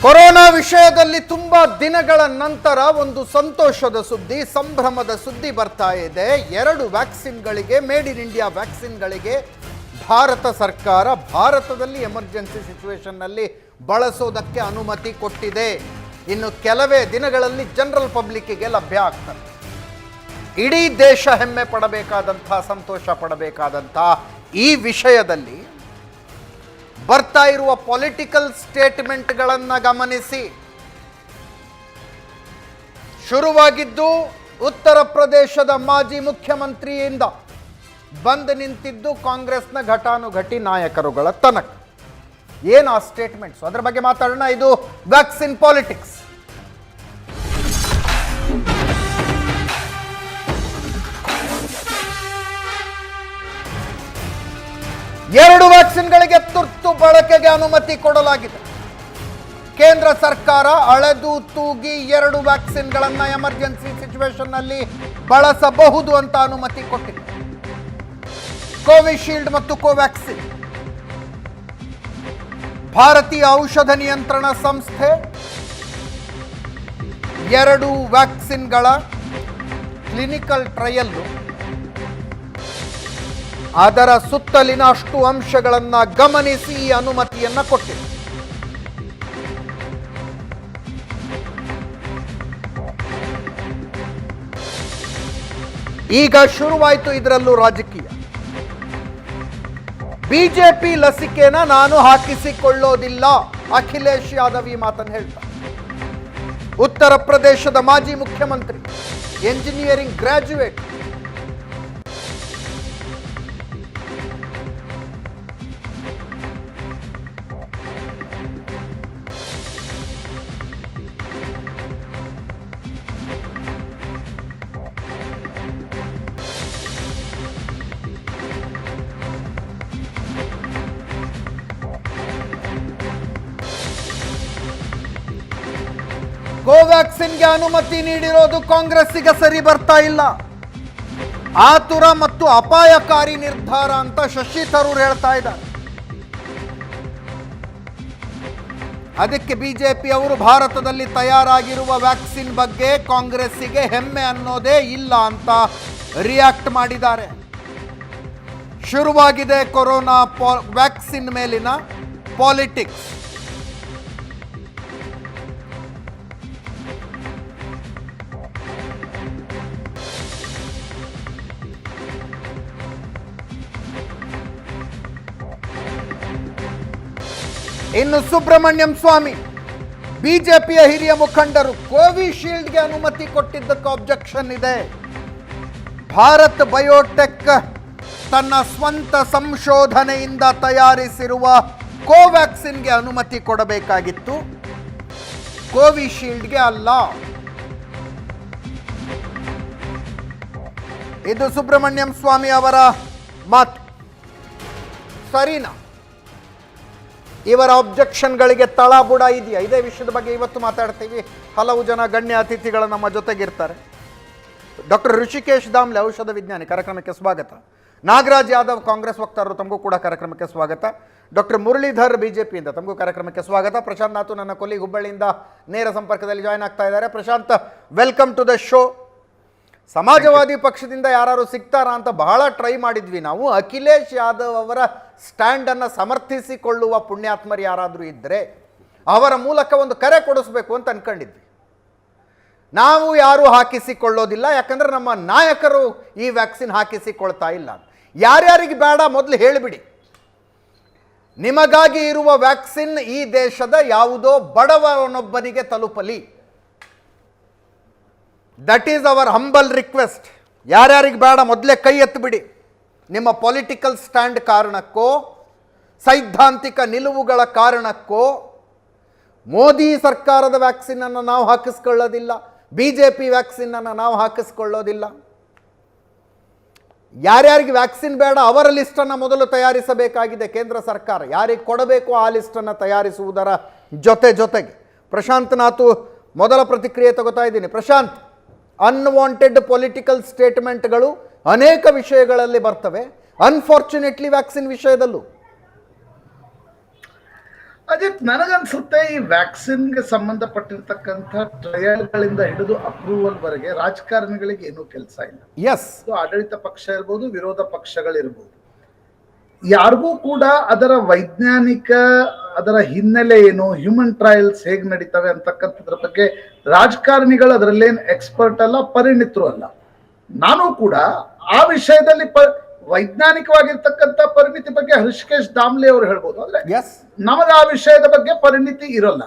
Corona ವಿಷಯದಲ್ಲಿ ತುಂಬಾ ದಿನಗಳ ನಂತರ ಒಂದು ಸಂತೋಷದ ಸುದ್ದಿ, ಸಂಭ್ರಮದ ಸುದ್ದಿ ಬರ್ತಾ ಇದೆ. 2 ವ್ಯಾಕ್ಸಿನ್ಗಳಿಗೆ, ಮೇಡ್ ಇನ್ ಇಂಡಿಯಾ ವ್ಯಾಕ್ಸಿನ್ಗಳಿಗೆ ಭಾರತ ಸರ್ಕಾರ ಭಾರತದಲ್ಲಿ ಎಮರ್ಜೆನ್ಸಿ ಸಿಚುವೇಶನ್ನಲ್ಲಿ ಬಳಸೋದಕ್ಕೆ ಅನುಮತಿ ಕೊಟ್ಟಿದೆ. ಇನ್ನು ಕೆಲವೇ ದಿನಗಳಲ್ಲಿ ಜನರಲ್ ಪಬ್ಲಿಕ್ಕಿಗೆ ಲಭ್ಯ ಆಗ್ತದೆ. ಇಡೀ ದೇಶ ಹೆಮ್ಮೆ ಪಡಬೇಕಾದಂಥ, ಸಂತೋಷ ಪಡಬೇಕಾದಂಥ ಈ ವಿಷಯದಲ್ಲಿ ಬರ್ತಾ ಇರುವ ಪೊಲಿಟಿಕಲ್ ಸ್ಟೇಟ್ಮೆಂಟ್ಗಳನ್ನು ಗಮನಿಸಿ. ಶುರುವಾಗಿದ್ದು ಉತ್ತರ ಪ್ರದೇಶದ ಮಾಜಿ ಮುಖ್ಯಮಂತ್ರಿಯಿಂದ ಬಂದು ನಿಂತಿದ್ದು ಕಾಂಗ್ರೆಸ್ನ ಘಟಾನುಘಟಿ ನಾಯಕರುಗಳ ತನಕ. ಏನು ಆ ಸ್ಟೇಟ್ಮೆಂಟ್ಸ್, ಅದರ ಬಗ್ಗೆ ಮಾತಾಡೋಣ. ಇದು ವ್ಯಾಕ್ಸಿನ್ ಪಾಲಿಟಿಕ್ಸ್. ಎರಡು ವ್ಯಾಕ್ಸಿನ್ಗಳಿಗೆ ತುರ್ತು ಬಳಕೆಗೆ ಅನುಮತಿ ಕೊಡಲಾಗಿದೆ. ಕೇಂದ್ರ ಸರ್ಕಾರ ಅಳೆದು ತೂಗಿ 2 ವ್ಯಾಕ್ಸಿನ್ಗಳನ್ನು ಎಮರ್ಜೆನ್ಸಿ ಸಿಚುವೇಶನ್ನಲ್ಲಿ ಬಳಸಬಹುದು ಅಂತ ಅನುಮತಿ ಕೊಟ್ಟಿದೆ. ಕೋವಿಶೀಲ್ಡ್ ಮತ್ತು ಕೋವ್ಯಾಕ್ಸಿನ್. ಭಾರತೀಯ ಔಷಧ ನಿಯಂತ್ರಣ ಸಂಸ್ಥೆ 2 ವ್ಯಾಕ್ಸಿನ್ಗಳ ಕ್ಲಿನಿಕಲ್ ಟ್ರಯಲ್, ಅದರ ಸುತ್ತಲಿನ ಅಷ್ಟು ಅಂಶಗಳನ್ನು ಗಮನಿಸಿ ಈ ಅನುಮತಿಯನ್ನ ಕೊಟ್ಟಿದೆ. ಈಗ ಶುರುವಾಯಿತು ಇದರಲ್ಲೂ ರಾಜಕೀಯ. ಬಿಜೆಪಿ ಲಸಿಕೆನ ನಾನು ಹಾಕಿಸಿಕೊಳ್ಳೋದಿಲ್ಲ, ಅಖಿಲೇಶ್ ಯಾದವ್ ಈ ಮಾತನ್ನು ಹೇಳ್ತಾರೆ. ಉತ್ತರ ಪ್ರದೇಶದ ಮಾಜಿ ಮುಖ್ಯಮಂತ್ರಿ, ಎಂಜಿನಿಯರಿಂಗ್ ಗ್ರಾಜ್ಯುಯೇಟ್, ಕೋವ್ಯಾಕ್ಸಿನ್ಗೆ ಅನುಮತಿ ನೀಡಿರೋದು ಕಾಂಗ್ರೆಸ್ಸಿಗೆ ಸರಿ ಬರ್ತಾ ಇಲ್ಲ, ಆತುರ ಮತ್ತು ಅಪಾಯಕಾರಿ ನಿರ್ಧಾರ ಅಂತ ಶಶಿ ತರೂರ್ ಹೇಳ್ತಾ ಇದ್ದಾರೆ. ಅದಕ್ಕೆ ಬಿಜೆಪಿ ಅವರು ಭಾರತದಲ್ಲಿ ತಯಾರಾಗಿರುವ ವ್ಯಾಕ್ಸಿನ್ ಬಗ್ಗೆ ಕಾಂಗ್ರೆಸ್ಸಿಗೆ ಹೆಮ್ಮೆ ಅನ್ನೋದೇ ಇಲ್ಲ ಅಂತ ರಿಯಾಕ್ಟ್ ಮಾಡಿದ್ದಾರೆ. ಶುರುವಾಗಿದೆ ಕೊರೋನಾ ವ್ಯಾಕ್ಸಿನ್ ಮೇಲಿನ ಪಾಲಿಟಿಕ್ಸ್. ಇನ್ನು ಸುಬ್ರಹ್ಮಣ್ಯಂ ಸ್ವಾಮಿ, ಬಿಜೆಪಿಯ ಹಿರಿಯ ಮುಖಂಡರು, ಕೋವಿಶೀಲ್ಡ್ಗೆ ಅನುಮತಿ ಕೊಟ್ಟಿದ್ದಕ್ಕೆ ಆಬ್ಜೆಕ್ಷನ್ ಇದೆ. ಭಾರತ್ ಬಯೋಟೆಕ್ ತನ್ನ ಸ್ವಂತ ಸಂಶೋಧನೆಯಿಂದ ತಯಾರಿಸಿರುವ ಕೋವ್ಯಾಕ್ಸಿನ್ಗೆ ಅನುಮತಿ ಕೊಡಬೇಕಾಗಿತ್ತು, ಕೋವಿಶೀಲ್ಡ್ಗೆ ಅಲ್ಲ. ಇದು ಸುಬ್ರಹ್ಮಣ್ಯಂ ಸ್ವಾಮಿ ಅವರ ಮಾತು. ಸರಿನಾ? ಇವರ ಆಬ್ಜೆಕ್ಷನ್ಗಳಿಗೆ ತಳಬುಡ ಇದೆಯಾ? ಇದೇ ವಿಷಯದ ಬಗ್ಗೆ ಇವತ್ತು ಮಾತಾಡ್ತೀವಿ. ಹಲವು ಜನ ಗಣ್ಯ ಅತಿಥಿಗಳು ನಮ್ಮ ಜೊತೆಗಿರ್ತಾರೆ. ಡಾಕ್ಟರ್ ಋಷಿಕೇಶ್ ದಾಮ್ಲೆ, ಔಷಧ ವಿಜ್ಞಾನಿ, ಕಾರ್ಯಕ್ರಮಕ್ಕೆ ಸ್ವಾಗತ. ನಾಗರಾಜ್ ಯಾದವ್, ಕಾಂಗ್ರೆಸ್ ವಕ್ತಾರರು, ತಮಗೂ ಕೂಡ ಕಾರ್ಯಕ್ರಮಕ್ಕೆ ಸ್ವಾಗತ. ಡಾಕ್ಟರ್ ಮುರಳೀಧರ್, ಬಿಜೆಪಿಯಿಂದ, ತಮಗೂ ಕಾರ್ಯಕ್ರಮಕ್ಕೆ ಸ್ವಾಗತ. ಪ್ರಶಾಂತ್ ನಾತು, ನನ್ನ ಕೊಲ್ಲಿ, ಹುಬ್ಬಳ್ಳಿಯಿಂದ ನೇರ ಸಂಪರ್ಕದಲ್ಲಿ ಜಾಯ್ನ್ ಆಗ್ತಾ ಇದ್ದಾರೆ. Prashant, welcome to the show. Samajwadi ಪಕ್ಷದಿಂದ ಯಾರು ಸಿಗ್ತಾರಾ ಅಂತ ಬಹಳ ಟ್ರೈ ಮಾಡಿದ್ವಿ ನಾವು. ಅಖಿಲೇಶ್ ಯಾದವ್ ಅವರ ಸ್ಟ್ಯಾಂಡನ್ನು ಸಮರ್ಥಿಸಿಕೊಳ್ಳುವ ಪುಣ್ಯಾತ್ಮರು ಯಾರಾದರೂ ಇದ್ದರೆ ಅವರ ಮೂಲಕ ಒಂದು ಕರೆ ಕೊಡಿಸ್ಬೇಕು ಅಂತ ಅನ್ಕೊಂಡಿದ್ವಿ. ನಾವು ಯಾರೂ ಹಾಕಿಸಿಕೊಳ್ಳೋದಿಲ್ಲ, ಯಾಕಂದರೆ ನಮ್ಮ ನಾಯಕರು ಈ ವ್ಯಾಕ್ಸಿನ್ ಹಾಕಿಸಿಕೊಳ್ತಾ ಇಲ್ಲ. ಯಾರ್ಯಾರಿಗೆ ಬೇಡ ಮೊದಲು ಹೇಳಿಬಿಡಿ. ನಿಮಗಾಗಿ ಇರುವ ವ್ಯಾಕ್ಸಿನ್ ಈ ದೇಶದ ಯಾವುದೋ ಬಡವನೊಬ್ಬನಿಗೆ ತಲುಪಲಿ. That is our humble request. ಯಾರ್ಯಾರಿಗೆ ಬೇಡ ಮೊದಲೇ ಕೈ ಎತ್ತಿಬಿಡಿ. ನಿಮ್ಮ ಪೊಲಿಟಿಕಲ್ ಸ್ಟ್ಯಾಂಡ್ ಕಾರಣಕ್ಕೋ, ಸೈದ್ಧಾಂತಿಕ ನಿಲುವುಗಳ ಕಾರಣಕ್ಕೋ ಮೋದಿ ಸರ್ಕಾರದ ವ್ಯಾಕ್ಸಿನನ್ನು ನಾವು ಹಾಕಿಸ್ಕೊಳ್ಳೋದಿಲ್ಲ, ಬಿಜೆಪಿ ವ್ಯಾಕ್ಸಿನನ್ನು ನಾವು ಹಾಕಿಸ್ಕೊಳ್ಳೋದಿಲ್ಲ. ಯಾರ್ಯಾರಿಗೆ ವ್ಯಾಕ್ಸಿನ್ ಬೇಡ ಅವರ ಲಿಸ್ಟನ್ನು ಮೊದಲು ತಯಾರಿಸಬೇಕಾಗಿದೆ ಕೇಂದ್ರ ಸರ್ಕಾರ. ಯಾರಿಗೆ ಕೊಡಬೇಕು ಆ ಲಿಸ್ಟನ್ನು ತಯಾರಿಸುವುದರ ಜೊತೆಗೆ ಪ್ರಶಾಂತ್ ನಾತು ಮೊದಲ ಪ್ರತಿಕ್ರಿಯೆ ತಗೋತಾ ಇದ್ದೀನಿ. ಪ್ರಶಾಂತ್, ಅನ್ವಾಂಟೆಡ್ ಪೊಲಿಟಿಕಲ್ ಸ್ಟೇಟ್ಮೆಂಟ್ಗಳು ಅನೇಕ ವಿಷಯಗಳಲ್ಲಿ ಬರ್ತವೆ, ಅನ್ಫಾರ್ಚುನೇಟ್ಲಿ ವ್ಯಾಕ್ಸಿನ್ ವಿಷಯದಲ್ಲೂ. ಅಜಿತ್, ನನಗನ್ಸುತ್ತೆ ಈ ವ್ಯಾಕ್ಸಿನ್ಗೆ ಸಂಬಂಧಪಟ್ಟಿರ್ತಕ್ಕಂಥ ಟ್ರಯಲ್ಗಳಿಂದ ಹಿಡಿದು ಅಪ್ರೂವಲ್ ವರೆಗೆ ರಾಜಕಾರಣಿಗಳಿಗೆ ಏನೂ ಕೆಲಸ ಇಲ್ಲ. ಎಸ್, ಆಡಳಿತ ಪಕ್ಷ ಇರ್ಬೋದು, ವಿರೋಧ ಪಕ್ಷಗಳಿರ್ಬೋದು, ಯಾರಿಗೂ ಕೂಡ ಅದರ ವೈಜ್ಞಾನಿಕ, ಅದರ ಹಿನ್ನೆಲೆ ಏನು, ಹ್ಯೂಮನ್ ಟ್ರಯಲ್ಸ್ ಹೇಗ್ ನಡೀತವೆ ಅಂತಕ್ಕಂಥದ್ರ ಬಗ್ಗೆ ರಾಜಕಾರಣಿಗಳು ಅದರಲ್ಲೇನು ಎಕ್ಸ್ಪರ್ಟ್ ಅಲ್ಲ, ಪರಿಣಿತರು ಅಲ್ಲ. ನಾನು ಕೂಡ ಆ ವಿಷಯದಲ್ಲಿ ವೈಜ್ಞಾನಿಕವಾಗಿರ್ತಕ್ಕಂಥ ಪರಿಣಿತಿ ಬಗ್ಗೆ ಹೃಷಿಕೇಶ್ ದಾಮ್ಲೆ ಅವರು ಹೇಳ್ಬೋದು, ಆದ್ರೆ ನಮಗೆ ಆ ವಿಷಯದ ಬಗ್ಗೆ ಪರಿಣಿತಿ ಇರೋಲ್ಲ.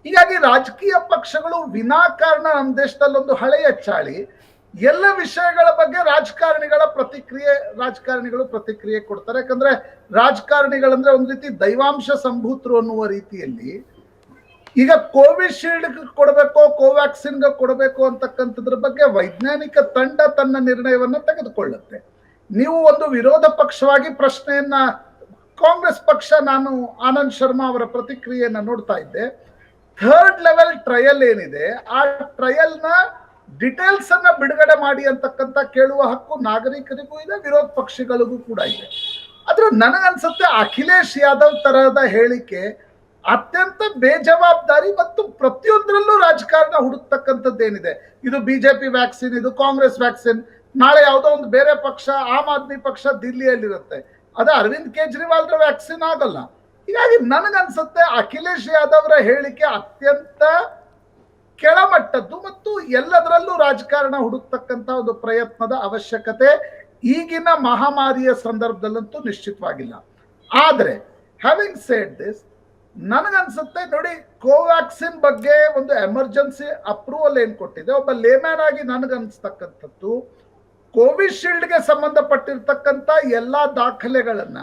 ಹೀಗಾಗಿ ರಾಜಕೀಯ ಪಕ್ಷಗಳು ವಿನಾಕಾರಣ ನಮ್ಮ ದೇಶದಲ್ಲಿ ಒಂದು ಹಳೆಯ ಚಾಳಿ, ಎಲ್ಲ ವಿಷಯಗಳ ಬಗ್ಗೆ ರಾಜಕಾರಣಿಗಳು ಪ್ರತಿಕ್ರಿಯೆ ಕೊಡ್ತಾರೆ. ಯಾಕಂದ್ರೆ ರಾಜಕಾರಣಿಗಳಂದ್ರೆ ಒಂದ್ ರೀತಿ ದೈವಾಂಶ ಸಂಭೂತರು ಅನ್ನುವ ರೀತಿಯಲ್ಲಿ ಈಗ ಕೋವಿಶೀಲ್ಡ್ ಕೊಡಬೇಕೋ ಕೋವ್ಯಾಕ್ಸಿನ್ ಕೊಡಬೇಕು ಅಂತಕ್ಕಂಥದ್ರ ಬಗ್ಗೆ ವೈಜ್ಞಾನಿಕ ತಂಡ ತನ್ನ ನಿರ್ಣಯವನ್ನ ತೆಗೆದುಕೊಳ್ಳುತ್ತೆ. ನೀವು ಒಂದು ವಿರೋಧ ಪಕ್ಷವಾಗಿ ಪ್ರಶ್ನೆಯನ್ನ, ಕಾಂಗ್ರೆಸ್ ಪಕ್ಷ, ನಾನು ಆನಂದ್ ಶರ್ಮಾ ಅವರ ಪ್ರತಿಕ್ರಿಯೆಯನ್ನ ನೋಡ್ತಾ ಇದ್ದೆ. 3rd ಲೆವೆಲ್ ಟ್ರಯಲ್ ಏನಿದೆ, ಆ ಟ್ರಯಲ್ನ ಡಿಟೇಲ್ಸ್ ಅನ್ನ ಬಿಡುಗಡೆ ಮಾಡಿ ಅಂತಕ್ಕಂಥ ಕೇಳುವ ಹಕ್ಕು ನಾಗರಿಕರಿಗೂ ಇದೆ, ವಿರೋಧ ಪಕ್ಷಗಳಿಗೂ ಕೂಡ ಇದೆ. ಆದ್ರೆ ನನಗನ್ಸುತ್ತೆ ಅಖಿಲೇಶ್ ಯಾದವ್ ತರಹದ ಹೇಳಿಕೆ ಅತ್ಯಂತ ಬೇಜವಾಬ್ದಾರಿ ಮತ್ತು ಪ್ರತಿಯೊಂದರಲ್ಲೂ ರಾಜಕಾರಣ ಹುಡುಕ್ತಕ್ಕಂಥದ್ದೇನಿದೆ. ಇದು ಬಿಜೆಪಿ ವ್ಯಾಕ್ಸಿನ್, ಇದು ಕಾಂಗ್ರೆಸ್ ವ್ಯಾಕ್ಸಿನ್, ನಾಳೆ ಯಾವುದೋ ಒಂದು ಬೇರೆ ಪಕ್ಷ, ಆಮ್ ಆದ್ಮಿ ಪಕ್ಷ ದಿಲ್ಲಿಯಲ್ಲಿರುತ್ತೆ, ಅದು ಅರವಿಂದ್ ಕೇಜ್ರಿವಾಲ್ರ ವ್ಯಾಕ್ಸಿನ್ ಆಗಲ್ಲ. ಹೀಗಾಗಿ ನನಗನ್ಸುತ್ತೆ ಅಖಿಲೇಶ್ ಯಾದವ್ರ ಹೇಳಿಕೆ ಅತ್ಯಂತ ಕೆಳಮಟ್ಟದ್ದು ಮತ್ತು ಎಲ್ಲದರಲ್ಲೂ ರಾಜಕಾರಣ ಹುಡುಕ್ತಕ್ಕಂಥ ಒಂದು ಪ್ರಯತ್ನದ ಅವಶ್ಯಕತೆ ಈಗಿನ ಮಹಾಮಾರಿಯ ಸಂದರ್ಭದಲ್ಲಂತೂ ನಿಶ್ಚಿತವಾಗಿಲ್ಲ. ಆದ್ರೆ ಹ್ಯಾವಿಂಗ್ ಸೇಡ್ ದಿಸ್, ನನಗನ್ಸುತ್ತೆ ನೋಡಿ, ಕೋವ್ಯಾಕ್ಸಿನ್ ಬಗ್ಗೆ ಒಂದು ಎಮರ್ಜೆನ್ಸಿ ಅಪ್ರೂವಲ್ ಏನ್ ಕೊಟ್ಟಿದೆ, ಒಬ್ಬ ಲೇಮ್ಯಾನ್ ಆಗಿ ನನಗನ್ಸ್ತಕ್ಕಂಥದ್ದು, ಕೋವಿಶೀಲ್ಡ್ಗೆ ಸಂಬಂಧಪಟ್ಟಿರ್ತಕ್ಕಂಥ ಎಲ್ಲಾ ದಾಖಲೆಗಳನ್ನ,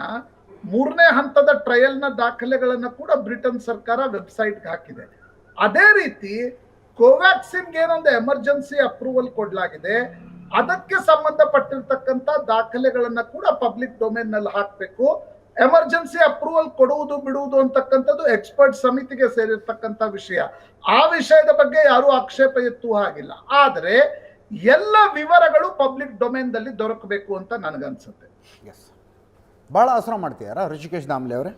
3ನೇ ಹಂತದ ಟ್ರಯಲ್ನ ದಾಖಲೆಗಳನ್ನ ಕೂಡ ಬ್ರಿಟನ್ ಸರ್ಕಾರ ವೆಬ್ಸೈಟ್ಗೆ ಹಾಕಿದೆ. ಅದೇ ರೀತಿ ಕೋವ್ಯಾಕ್ಸಿನ್ಗೆ ಏನೊಂದು ಎಮರ್ಜೆನ್ಸಿ ಅಪ್ರೂವಲ್ ಕೊಡಲಾಗಿದೆ, ಅದಕ್ಕೆ ಸಂಬಂಧಪಟ್ಟಿರ್ತಕ್ಕಂಥ ದಾಖಲೆಗಳನ್ನ ಕೂಡ ಪಬ್ಲಿಕ್ ಡೊಮೇನ್ ನಲ್ಲಿ ಹಾಕಬೇಕು. ಎಮರ್ಜೆನ್ಸಿ ಅಪ್ರೂವಲ್ ಕೊಡುವುದು ಬಿಡುವುದು ಅಂತಕ್ಕಂಥದ್ದು ಎಕ್ಸ್ಪರ್ಟ್ ಸಮಿತಿಗೆ ಸೇರಿರ್ತಕ್ಕಂಥ ವಿಷಯ. ಆ ವಿಷಯದ ಬಗ್ಗೆ ಯಾರು ಆಕ್ಷೇಪ ಎತ್ತುವ ಹಾಗಿಲ್ಲ. ಆದ್ರೆ ಎಲ್ಲ ವಿವರಗಳು ಪಬ್ಲಿಕ್ ಡೊಮೇನ್ ದಲ್ಲಿ ದೊರಕಬೇಕು ಅಂತ ನನಗನ್ಸುತ್ತೆ. ಬಹಳ ಆಸರ ಮಾಡ್ತೀಯಾರ ಋಷಿಕೇಶ್ ದಾಮ್ಲೆ ಅವರೇ?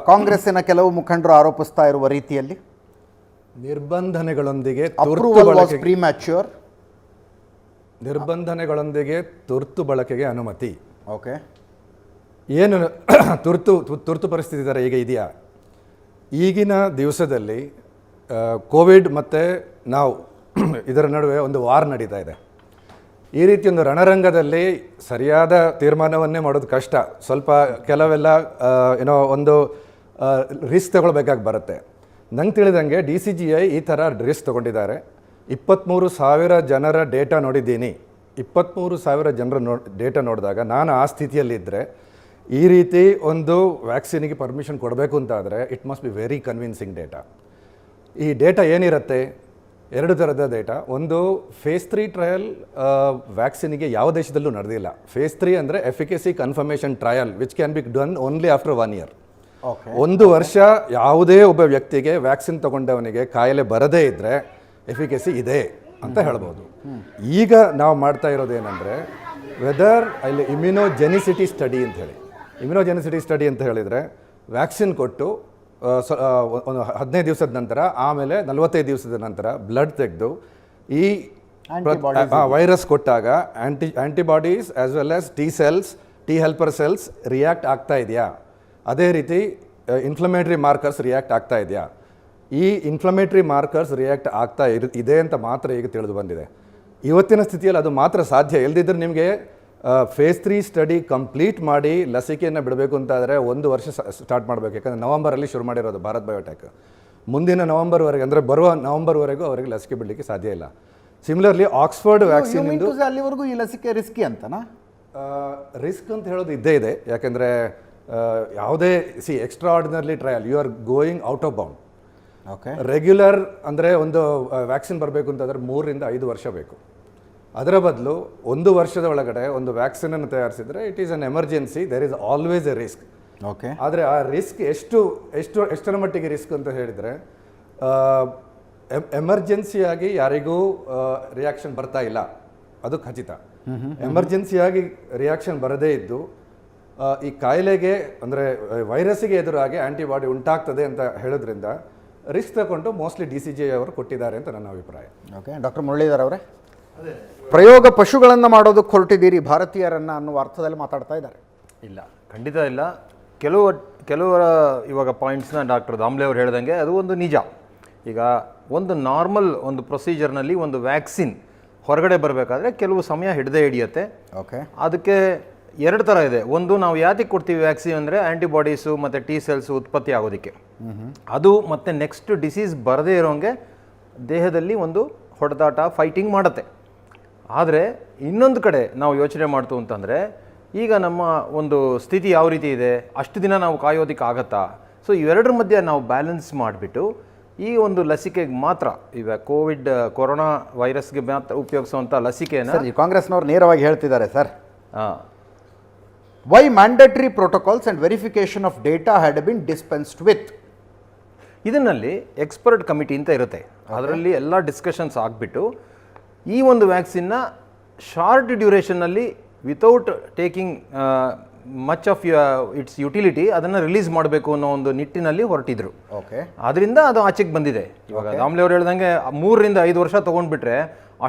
ಕಾಂಗ್ರೆಸ್ಸಿನ ಕೆಲವು ಮುಖಂಡರು ಆರೋಪಿಸ್ತಾ ಇರುವ ರೀತಿಯಲ್ಲಿ ನಿರ್ಬಂಧನೆಗಳೊಂದಿಗೆ ತುರ್ತು ಬಳಕೆಗೆ ಅನುಮತಿ. ಓಕೆ, ಏನು ತುರ್ತು ಪರಿಸ್ಥಿತಿ ಥರ ಈಗ ಇದೆಯಾ? ಈಗಿನ ದಿವಸದಲ್ಲಿ ಕೋವಿಡ್ ಮತ್ತು ನಾವು ಇದರ ನಡುವೆ ಒಂದು ವಾರ್ ನಡೀತಾ ಇದೆ. ಈ ರೀತಿ ಒಂದು ರಣರಂಗದಲ್ಲಿ ಸರಿಯಾದ ತೀರ್ಮಾನವನ್ನೇ ಮಾಡೋದು ಕಷ್ಟ. ಸ್ವಲ್ಪ ಕೆಲವೆಲ್ಲ ಒಂದು ರಿಸ್ಕ್ ತಗೊಳ್ಬೇಕಾಗಿ ಬರುತ್ತೆ. ನಂಗೆ ತಿಳಿದಂಗೆ DCGI ಈ ಥರ ರಿಸ್ಕ್ ತೊಗೊಂಡಿದ್ದಾರೆ. 23,000 ಜನರ ಡೇಟಾ ನೋಡಿದ್ದೀನಿ. 23,000 ಜನರ ಡೇಟಾ ನೋಡಿದಾಗ ನಾನು ಆ ಸ್ಥಿತಿಯಲ್ಲಿದ್ದರೆ ಈ ರೀತಿ ಒಂದು ವ್ಯಾಕ್ಸಿನಿಗೆ ಪರ್ಮಿಷನ್ ಕೊಡಬೇಕು ಅಂತಾದರೆ it must be very convincing data. ಈ ಡೇಟಾ ಏನಿರುತ್ತೆ? 2 ಥರದ ಡೇಟಾ. ಒಂದು ಫೇಸ್ 3 ಟ್ರಯಲ್ ವ್ಯಾಕ್ಸಿನಿಗೆ ಯಾವ ದೇಶದಲ್ಲೂ ನಡೆದಿಲ್ಲ. ಫೇಸ್ 3 ಅಂದರೆ efficacy confirmation trial which can be done only after 1 year. 1 ವರ್ಷ ಯಾವುದೇ ಒಬ್ಬ ವ್ಯಕ್ತಿಗೆ ವ್ಯಾಕ್ಸಿನ್ ತಗೊಂಡವನಿಗೆ ಕಾಯಿಲೆ ಬರದೇ ಇದ್ದರೆ ಎಫಿಕಸಿ ಇದೆ ಅಂತ ಹೇಳ್ಬೋದು. ಈಗ ನಾವು ಮಾಡ್ತಾ ಇರೋದೇನೆಂದರೆ ವೆದರ್ ಅಲ್ಲಿ ಇಮ್ಯುನೋಜೆನಿಸಿಟಿ ಸ್ಟಡಿ ಅಂತ ಹೇಳಿ. ಇಮ್ಯುನೋಜೆನಿಸಿಟಿ ಸ್ಟಡಿ ಅಂತ ಹೇಳಿದರೆ ವ್ಯಾಕ್ಸಿನ್ ಕೊಟ್ಟು ಒಂದು 15 ದಿವಸದ ನಂತರ, ಆಮೇಲೆ 45 ದಿವಸದ ನಂತರ ಬ್ಲಡ್ ತೆಗೆದು ಈ ವೈರಸ್ ಕೊಟ್ಟಾಗ antibodies as well as T cells, T helper cells react ಆಗ್ತಾ ಇದೆಯಾ, ಅದೇ ರೀತಿ ಇನ್ಫ್ಲಮೇಟರಿ ಮಾರ್ಕರ್ಸ್ ರಿಯಾಕ್ಟ್ ಆಗ್ತಾ ಇದೆಯಾ. ಈ ಇನ್ಫ್ಲಮೇಟರಿ ಮಾರ್ಕರ್ಸ್ ರಿಯಾಕ್ಟ್ ಆಗ್ತಾ ಇದೆ ಅಂತ ಮಾತ್ರ ಈಗ ತಿಳಿದು ಬಂದಿದೆ. ಇವತ್ತಿನ ಸ್ಥಿತಿಯಲ್ಲಿ ಅದು ಮಾತ್ರ ಸಾಧ್ಯ. ಇಲ್ಲದಿದ್ದರೆ ನಿಮಗೆ ಫೇಸ್ 3 ಸ್ಟಡಿ ಕಂಪ್ಲೀಟ್ ಮಾಡಿ ಲಸಿಕೆಯನ್ನು ಬಿಡಬೇಕು ಅಂತಾದರೆ 1 ವರ್ಷ ಸ್ಟಾರ್ಟ್ ಮಾಡಬೇಕು. ಯಾಕಂದರೆ ನವಂಬರಲ್ಲಿ ಶುರು ಮಾಡಿರೋದು ಭಾರತ್ ಬಯೋಟೆಕ್. ಮುಂದಿನ ನವಂಬರ್ವರೆಗೆ, ಅಂದರೆ ಬರುವ ನವಂಬರ್ವರೆಗೂ ಅವರಿಗೆ ಲಸಿಕೆ ಬಿಡಲಿಕ್ಕೆ ಸಾಧ್ಯ ಇಲ್ಲ. ಸಿಮಿಲರ್ಲಿ ಆಕ್ಸ್ಫರ್ಡ್ ವ್ಯಾಕ್ಸಿನ್ ಅಲ್ಲಿವರೆಗೂ ಈ ಲಸಿಕೆ ರಿಸ್ಕಿ ಅಂತನಾ? ರಿಸ್ಕ್ ಅಂತ ಹೇಳೋದು ಇದ್ದೇ ಇದೆ. ಯಾಕೆಂದರೆ ಯಾವುದೇ extraordinary trial you are going out of bound. Okay, regular ಅಂದರೆ ಒಂದು ವ್ಯಾಕ್ಸಿನ್ ಬರಬೇಕು ಅಂತಂದರೆ 3 ರಿಂದ 5 ವರ್ಷ ಬೇಕು. ಅದರ ಬದಲು 1 ವರ್ಷದ ಒಳಗಡೆ ಒಂದು ವ್ಯಾಕ್ಸಿನನ್ನು ತಯಾರಿಸಿದರೆ it is an emergency, there is always a risk. Okay, ಆದರೆ ಆ ರಿಸ್ಕ್ ಎಷ್ಟರ ಮಟ್ಟಿಗೆ ರಿಸ್ಕ್ ಅಂತ ಹೇಳಿದರೆ, ಎಮರ್ಜೆನ್ಸಿಯಾಗಿ ಯಾರಿಗೂ ರಿಯಾಕ್ಷನ್ ಬರ್ತಾ ಇಲ್ಲ, ಅದು ಖಚಿತ. ಎಮರ್ಜೆನ್ಸಿಯಾಗಿ ರಿಯಾಕ್ಷನ್ ಬರದೇ ಇದ್ದು ಈ ಕಾಯಿಲೆಗೆ ಅಂದರೆ ವೈರಸ್ಸಿಗೆ ಎದುರಾಗಿ ಆ್ಯಂಟಿಬಾಡಿ ಉಂಟಾಗ್ತದೆ ಅಂತ ಹೇಳೋದ್ರಿಂದ ರಿಸ್ಕ್ ತಗೊಂಡು ಮೋಸ್ಟ್ಲಿ DCGI ಅವರು ಕೊಟ್ಟಿದ್ದಾರೆ ಅಂತ ನನ್ನ ಅಭಿಪ್ರಾಯ. ಓಕೆ, ಡಾಕ್ಟರ್ ಮುರಳೀಧರ್ ಅವರೇ, ಪ್ರಯೋಗ ಪಶುಗಳನ್ನು ಮಾಡೋದಕ್ಕೆ ಹೊರಟಿದ್ದೀರಿ ಭಾರತೀಯರನ್ನು ಅನ್ನುವ ಅರ್ಥದಲ್ಲಿ ಮಾತಾಡ್ತಾ ಇದ್ದಾರೆ. ಇಲ್ಲ, ಖಂಡಿತ ಇಲ್ಲ. ಕೆಲವರ ಇವಾಗ ಪಾಯಿಂಟ್ಸ್ನ ಡಾಕ್ಟರ್ ದಾಮ್ಲೆ ಅವರು ಹೇಳ್ದಂಗೆ ಅದು ಒಂದು ನಿಜ. ಈಗ ಒಂದು ನಾರ್ಮಲ್ ಒಂದು ಪ್ರೊಸೀಜರ್ನಲ್ಲಿ ಒಂದು ವ್ಯಾಕ್ಸಿನ್ ಹೊರಗಡೆ ಬರಬೇಕಾದ್ರೆ ಕೆಲವು ಸಮಯ ಹಿಡಿಯುತ್ತೆ. ಓಕೆ, ಅದಕ್ಕೆ ಎರಡು ಥರ ಇದೆ. ಒಂದು, ನಾವು ಯಾತಿಗೆ ಕೊಡ್ತೀವಿ ವ್ಯಾಕ್ಸಿನ್ ಅಂದರೆ ಆ್ಯಂಟಿಬಾಡೀಸು ಮತ್ತು T ಸೆಲ್ಸು ಉತ್ಪತ್ತಿ ಆಗೋದಕ್ಕೆ. ಅದು ಮತ್ತು ನೆಕ್ಸ್ಟ್ ಡಿಸೀಸ್ ಬರದೇ ಇರೋಂಗೆ ದೇಹದಲ್ಲಿ ಒಂದು ಹೊಡೆದಾಟ, ಫೈಟಿಂಗ್ ಮಾಡುತ್ತೆ. ಆದರೆ ಇನ್ನೊಂದು ಕಡೆ ನಾವು ಯೋಚನೆ ಮಾಡ್ತು ಅಂತಂದರೆ, ಈಗ ನಮ್ಮ ಒಂದು ಸ್ಥಿತಿ ಯಾವ ರೀತಿ ಇದೆ, ಅಷ್ಟು ದಿನ ನಾವು ಕಾಯೋದಕ್ಕೆ ಆಗತ್ತಾ? ಸೊ ಇವೆರಡರ ಮಧ್ಯೆ ನಾವು ಬ್ಯಾಲೆನ್ಸ್ ಮಾಡಿಬಿಟ್ಟು ಈ ಒಂದು ಲಸಿಕೆಗೆ ಮಾತ್ರ, ಈಗ ಕೊರೋನಾ ವೈರಸ್ಗೆ ಮಾತ್ರ ಉಪಯೋಗಿಸುವಂಥ ಲಸಿಕೆಯನ್ನು ಕಾಂಗ್ರೆಸ್ನವ್ರು ನೇರವಾಗಿ ಹೇಳ್ತಿದ್ದಾರೆ ಸರ್. ಹಾಂ, why mandatory protocols and verification of data had been dispensed with. ಇದರಲ್ಲಿ ಎಕ್ಸ್ಪರ್ಟ್ ಕಮಿಟಿ ಅಂತ ಇರುತ್ತೆ. ಅದರಲ್ಲಿ ಎಲ್ಲ ಡಿಸ್ಕಷನ್ಸ್ ಆಗಿಬಿಟ್ಟು ಈ ಒಂದು ವ್ಯಾಕ್ಸಿನ್ನ ಶಾರ್ಟ್ ಡ್ಯೂರೇಷನ್ನಲ್ಲಿ without taking much of its utility ಅದನ್ನು ರಿಲೀಸ್ ಮಾಡಬೇಕು ಅನ್ನೋ ಒಂದು ನಿಟ್ಟಿನಲ್ಲಿ ಹೊರಟಿದ್ರು. ಓಕೆ, ಅದರಿಂದ ಅದು ಆಚೆಗೆ ಬಂದಿದೆ. ಇವಾಗ ದಾಮ್ಲೆ ಅವ್ರು ಹೇಳ್ದಂಗೆ 3 ರಿಂದ 5 ವರ್ಷ ತೊಗೊಂಡ್ಬಿಟ್ರೆ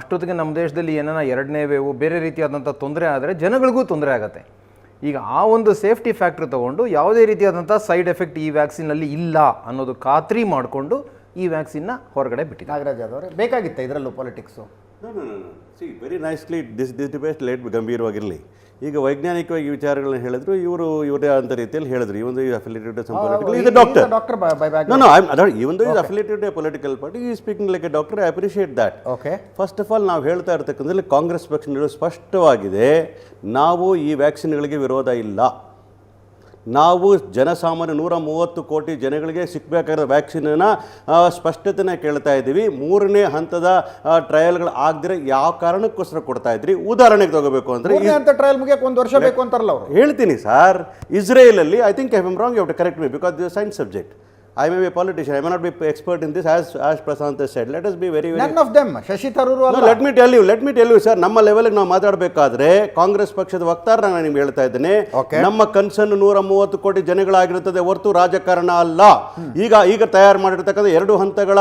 ಅಷ್ಟೊತ್ತಿಗೆ ನಮ್ಮ ದೇಶದಲ್ಲಿ ಏನಾರ 2ನೇ ವೇವು ಬೇರೆ ರೀತಿಯಾದಂಥ ತೊಂದರೆ ಆದರೆ ಜನಗಳಿಗೂ ತೊಂದರೆ ಆಗುತ್ತೆ. ಈಗ ಆ ಒಂದು ಸೇಫ್ಟಿ ಫ್ಯಾಕ್ಟ್ರ್ ತೊಗೊಂಡು ಯಾವುದೇ ರೀತಿಯಾದಂಥ ಸೈಡ್ ಎಫೆಕ್ಟ್ ಈ ವ್ಯಾಕ್ಸಿನಲ್ಲಿ ಇಲ್ಲ ಅನ್ನೋದು ಖಾತ್ರಿ ಮಾಡಿಕೊಂಡು ಈ ವ್ಯಾಕ್ಸಿನ್ನ ಹೊರಗಡೆ ಬಿಟ್ಟಿದೆ. ನಾಗರಾಜ್ ಅವರೇ, ಬೇಕಾಗಿತ್ತ ಇದರಲ್ಲೂ politics? See very nicely this debate let ಗಂಭೀರವಾಗಿರಲಿ. ಈಗ ವೈಜ್ಞಾನಿಕವಾಗಿ ವಿಚಾರಗಳನ್ನ ಹೇಳಿದ್ರು, ಇವರೇ ಅಂತ ರೀತಿಯಲ್ಲಿ ಹೇಳಿದ್ರು. ಈ ಒಂದು ಅಫಿಲಿಯೇಟೆಡ್ ಇದು ಡಾಕ್ಟರ್ ಇವೊಂದು ಇದು ಅಫಿಲಿಯೇಟೆಡ್ ಪೊಲಿಟಿಕಲ್ ಪಾರ್ಟಿ ಈ speaking like A doctor. I appreciate that. Okay, first of all ನಾವು ಹೇಳ್ತಾ ಇರ್ತಕ್ಕಂಥಲ್ಲಿ ಕಾಂಗ್ರೆಸ್ ಪಕ್ಷಗಳು ಸ್ಪಷ್ಟವಾಗಿದೆ, ನಾವು ಈ ವ್ಯಾಕ್ಸಿನ್ಗಳಿಗೆ ವಿರೋಧ ಇಲ್ಲ. ನಾವು ಜನಸಾಮಾನ್ಯ 130 ಕೋಟಿ ಜನಗಳಿಗೆ ಸಿಕ್ಕಬೇಕಾದ ವ್ಯಾಕ್ಸಿನನ್ನು ಸ್ಪಷ್ಟತೆನ ಕೇಳ್ತಾ ಇದ್ದೀವಿ. 3ನೇ ಹಂತದ ಟ್ರಯಲ್ಗಳು ಆಗದಿರೋ ಯಾವ ಕಾರಣಕ್ಕೋಸ್ಕರ ಕೊಡ್ತಾ ಇದ್ರಿ? ಉದಾಹರಣೆಗೆ ತಗೋಬೇಕು ಅಂದರೆ ಟ್ರಯಲ್ ಮುಗಿಯಕ್ಕೆ 1 ವರ್ಷ ಬೇಕು ಅಂತಾರಲ್ಲ ಅವರು. ಹೇಳ್ತೀನಿ ಸರ್, ಇಸ್ರೇಲಲ್ಲಿ I think I am wrong, you have to correct me because this science subject. I may be a politician, I may not be expert in this, as Prashant has said. Let us be very none of them. Shashi Tharoor no, let me tell you sir, ನಮ್ಮ ಲೆವೆಲ್ಗೆ ನಾವು ಮಾತಾಡಬೇಕಾದ್ರೆ ಕಾಂಗ್ರೆಸ್ ಪಕ್ಷದ ವಕ್ತಾರ ನಾನು ನಿಮ್ಗೆ ಹೇಳ್ತಾ ಇದ್ದೇನೆ, ನಮ್ಮ ಕನ್ಸರ್ನ್ 130 ಕೋಟಿ ಜನಗಳಾಗಿರುತ್ತದೆ ಹೊರತು ರಾಜಕಾರಣ ಅಲ್ಲ. ಈಗ ತಯಾರು ಮಾಡಿರ್ತಕ್ಕಂಥ 2 ಹಂತಗಳ